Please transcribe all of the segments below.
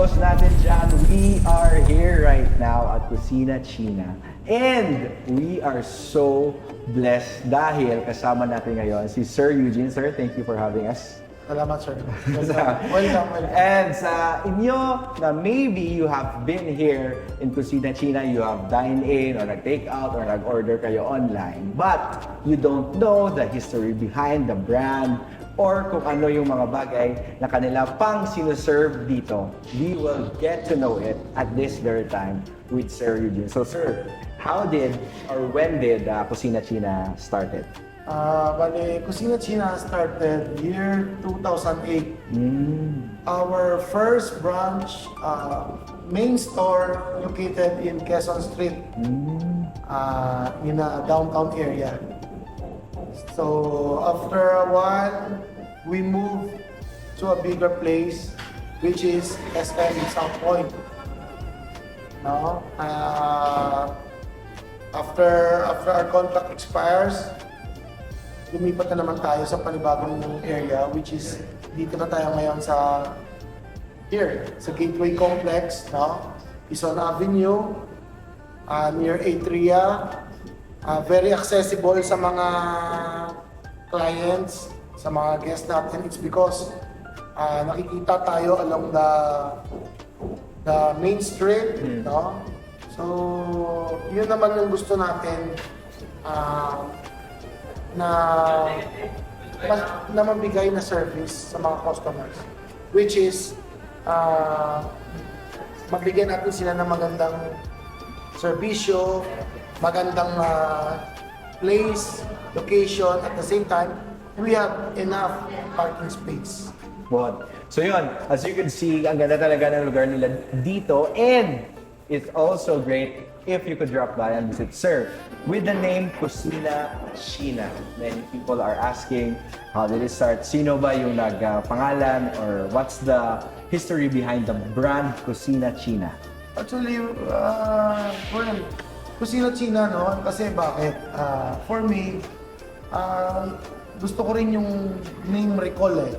boss natin dyan. We are here right now at Kusina China. And we are so blessed dahil kasama natin ngayon si Sir Eugene. Sir, thank you for having us. Salamat, sir. Welcome. And sa inyo na maybe you have been here in Kusina China, you have dined in or nag-take out or nag-order kayo online, but you don't know the history behind the brand or kung ano yung mga bagay na kanila pang sinuserve dito. We will get to know it at this very time with Sir Eugene. So sir, how did or when did Kusina China started? Bali, Kusina China started year 2008. Our first branch, main store located in Quezon Street, in a downtown area. So after a while, we moved to a bigger place, which is SM South Point. No? After our contract expires, lumipat na naman tayo sa panibagong area, which is dito na tayo ngayon sa Gateway Complex, no? Quezon Avenue, near Atria. Very accessible sa mga clients, sa mga guests natin. It's because nakikita tayo along the main street, no? So, yun naman yung gusto natin na mabigay na service sa mga customers, which is mabigyan natin sila ng magandang serbisyo, magandang place, location, at the same time, we have enough parking space. Bon. So yun, as you can see, ang ganda talaga ng lugar nila dito, and it's also great if you could drop by and visit Sir with the name Kusina China. Many people are asking, how did it start? Sino ba yung nagpangalan or what's the history behind the brand Kusina China? Actually, well, Kusina China, no? Kasi bakit? For me, gusto ko rin yung name recall eh.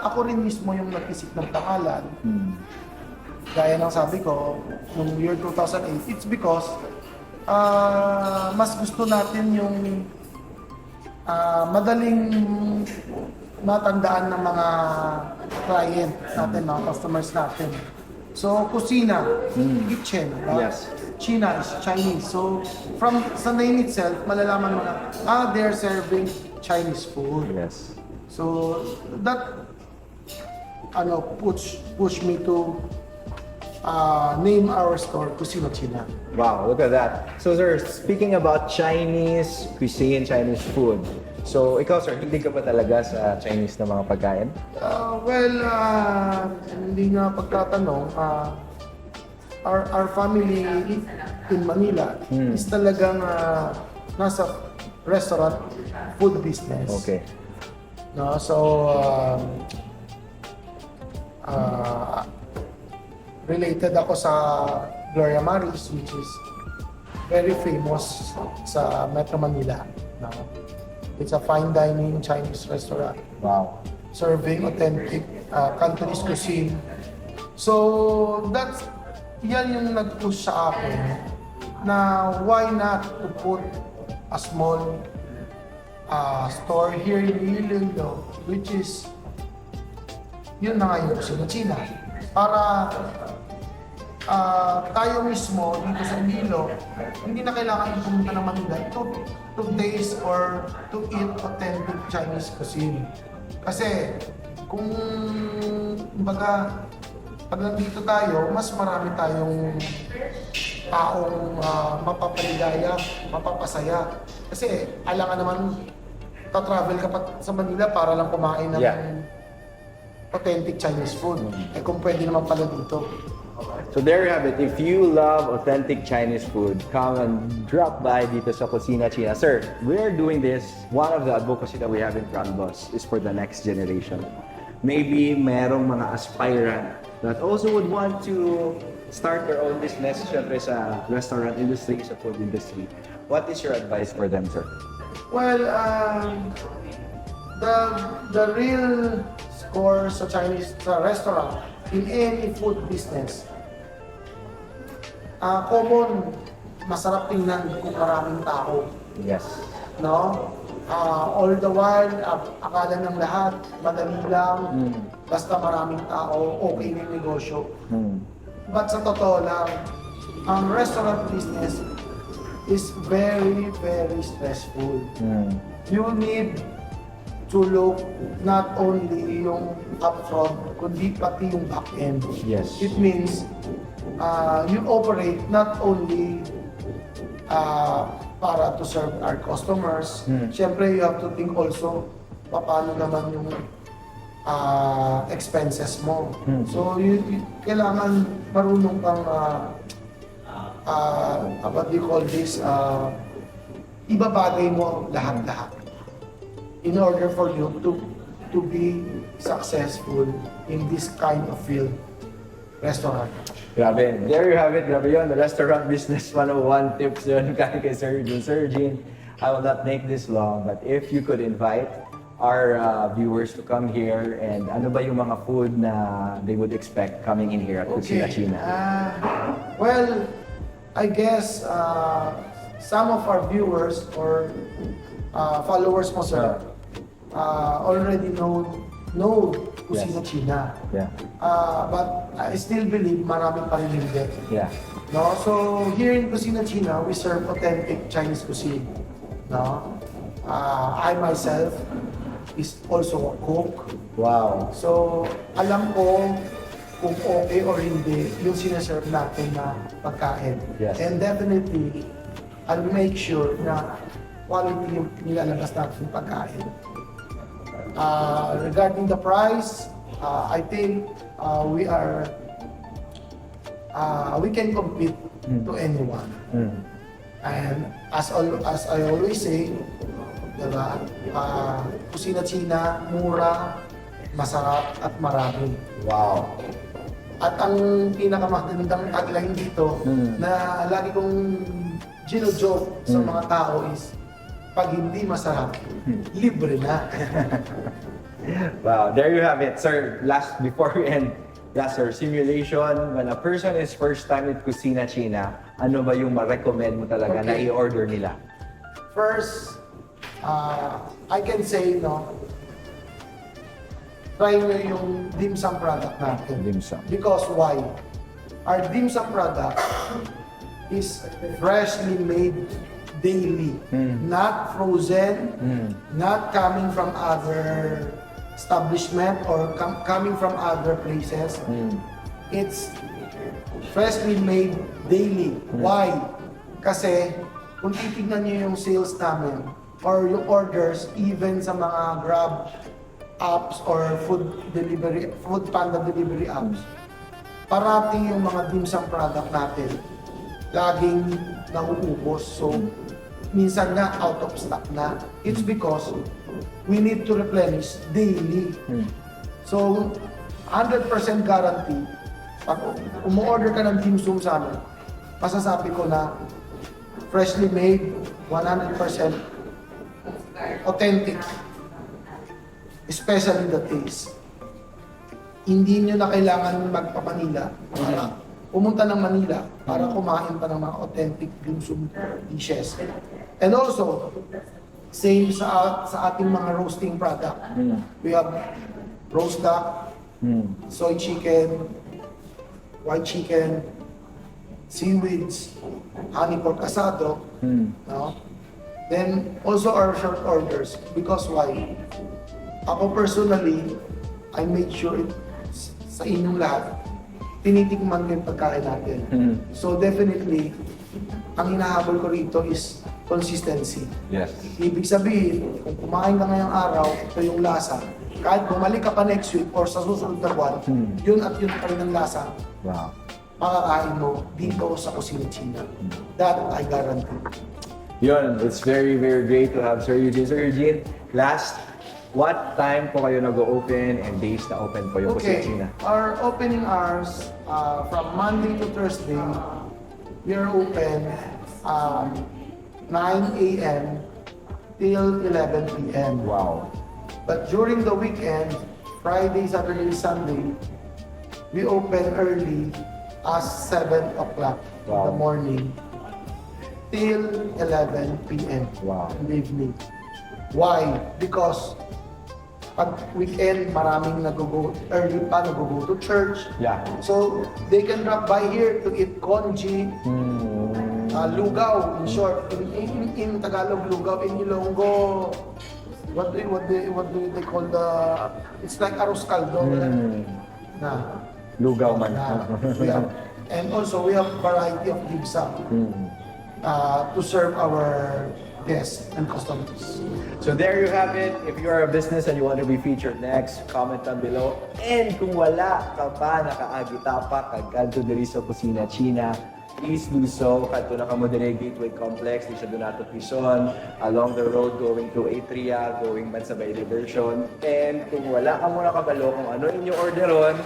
Ako rin mismo yung nag-isip ng pangalan. Gaya ng sabi ko, noong year 2008, it's because mas gusto natin yung madaling matandaan ng mga client natin, mga customers natin. So, kusina, kitchen, right? Yes. China is Chinese. So, sa name itself, malalaman mo na, they're serving Chinese food. Yes. So, that push me to name our store Kusina China. Wow, look at that. So sir, speaking about Chinese cuisine, Chinese food, so ikaw sir, hindi ka ba talaga sa Chinese na mga pagkain? Hindi nga pagtatanong, our family in Manila is talagang nasa restaurant food business. Okay. No, so related ako sa Gloria Maris, which is very famous sa Metro Manila. No? It's a fine dining Chinese restaurant. Wow. Serving authentic Cantonese cuisine. So, yan yung nag-push sa akin na why not to put a small store here in Iloilo, which is yun na nga yung Kusina China. Para tayo mismo dito sa Iloilo, hindi na kailangan pumunta ng Manila to taste or to eat authentic Chinese cuisine. Kasi kung baga pag nandito tayo, mas marami tayong taong mapapaligaya, mapapasaya. Kasi alangan naman ta-travel ka pa sa Manila para lang kumain ng authentic Chinese food. Eh kung pwede naman pala dito. So there you have it. If you love authentic Chinese food, come and drop by dito sa Kusina China. Sir, we're doing this. One of the advocacy that we have in front of us is for the next generation. Maybe merong mga aspirant that also would want to start their own business, syempre sa restaurant industry, sa food industry. What is your advice for them, sir? Well, the real score sa Chinese sa restaurant in any food business, common, masarap tingnan kung maraming tao. Yes. No? All the while, akala ng lahat, madali lang, basta maraming tao, okay na yung negosyo. But sa totoo lang, ang restaurant business is very, very stressful. You need to look not only yung upfront, kundi pati yung back end. Yes. It means you operate not only para to serve our customers. Siyempre, you have to think also paano naman yung expenses mo. So, kailangan marunong kang what do you call this? Ibabagay mo lahat-lahat in order for you to be successful in this kind of field, restaurant. Grabe. There you have it. Grabe yun. The restaurant business 101 tips yun kay Sir Eugene. Sir Eugene, I will not make this long, but if you could invite our viewers to come here, and ano ba yung mga food na they would expect coming in here at Kusina China? Well, I guess some of our viewers or followers mo, sir, already know Kusina China. Yeah. But I still believe marami pa rin hindi. Yeah. No? So, here in Kusina China, we serve authentic Chinese cuisine. No? I myself is also a cook. Wow. So, alam ko kung okay or hindi yung sinaserve natin na pagkain. Yes. And definitely, I'll make sure na quality yung nilalabas natin yung pagkain. Regarding the price, I think we can compete to anyone. And as I always say, diba, Kusina China, mura, masarap at marami. Wow. At ang pinakamagandang tagline dito na lagi kong gino-joke sa mga tao is, pag hindi masarap, libre na. Wow, there you have it, sir. Before we end, sir, simulation, when a person is first time at Kusina China, ano ba yung ma-recommend mo talaga na i-order nila? First, I can say, try nyo yung dim sum product natin. Dim sum. Because why? Our dim sum product is freshly made daily, not frozen, not coming from other establishment or coming from other places. It's freshly made daily. Why? Kasi kung titignan niyo yung sales namin or yung orders even sa mga Grab apps or food panda delivery apps, parating yung mga dim sum product natin laging nauubos. So, minsan nga out of stock na. It's because we need to replenish daily. So, 100% guarantee, pag umu-order ka ng dim sum sa amin, masasabi ko na freshly made, 100% authentic. Especially the taste. Hindi nyo na kailangan magpa-Manila para pumunta ng Manila para kumain pa ng mga authentic dim sum dishes. And also, same sa ating mga roasting product. We have roast duck, soy chicken, white chicken, seaweeds, honey pork asado. No? Then also our short orders. Because why? Ako personally, I make sure sa inyong lahat, tinitikman ko yung pagkain natin. So definitely, ang hinahabol ko rito is consistency. Yes. Ibig sabihin, kung kumain ka ngayong araw, ito yung lasa. Kahit bumalik ka pa next week or sa susunod na buwan, yun at yun pa rin ang lasa. Wow. Makakain mo dito sa Kusina China. That I guarantee. Yun, it's very, very great to have Sir Eugene. Sir Eugene, last, what time po kayo nag-open and days na open po yung Kusina China? Our opening hours from Monday to Thursday, we are open 9 a.m. till 11 p.m. Wow. But during the weekend, Friday, Saturday, Sunday, we open early as 7 o'clock in the Wow. morning till 11 p.m. Wow. in the evening. Why? Because pag weekend, maraming nag-go early pa, nag-go to church. Yeah. So, they can drop by here to eat congee, lugaw, in short. In Tagalog, lugaw. In Ilonggo, what do they call it's like arroz caldo. Na. Lugaw man. We have, and also, we have variety of dimsum to serve our guests and customers. So there you have it. If you are a business and you want to be featured next, comment down below. And kung wala ka pa, nakaagita pa, kagkanto diri sa Kusina China, please do so. Kanto na kamo diri Gateway Complex, di sa Donato Quezon, along the road going to Atria, going man sa Bay Diversion. And kung wala ka muna kabalo kung ano inyong orderon,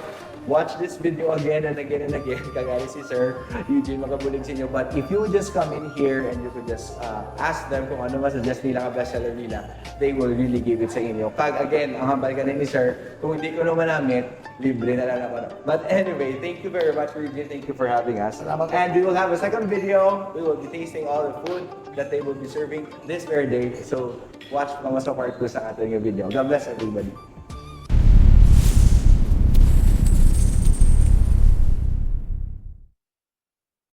watch this video again and again and again. Kagaya si Sir Eugene makabulig sa inyo. But if you just come in here and you could just ask them kung ano masuggest nila, ka-bestseller nila, they will really give it sa inyo. Kag again, ang hambal ka ni Sir, kung hindi ko naman namin, libre na lang ako. But anyway, thank you very much, Eugene. Thank you for having us. And we will have a second video. We will be tasting all the food that they will be serving this very day. So watch mga sa part 2 sa ating video. God bless everybody.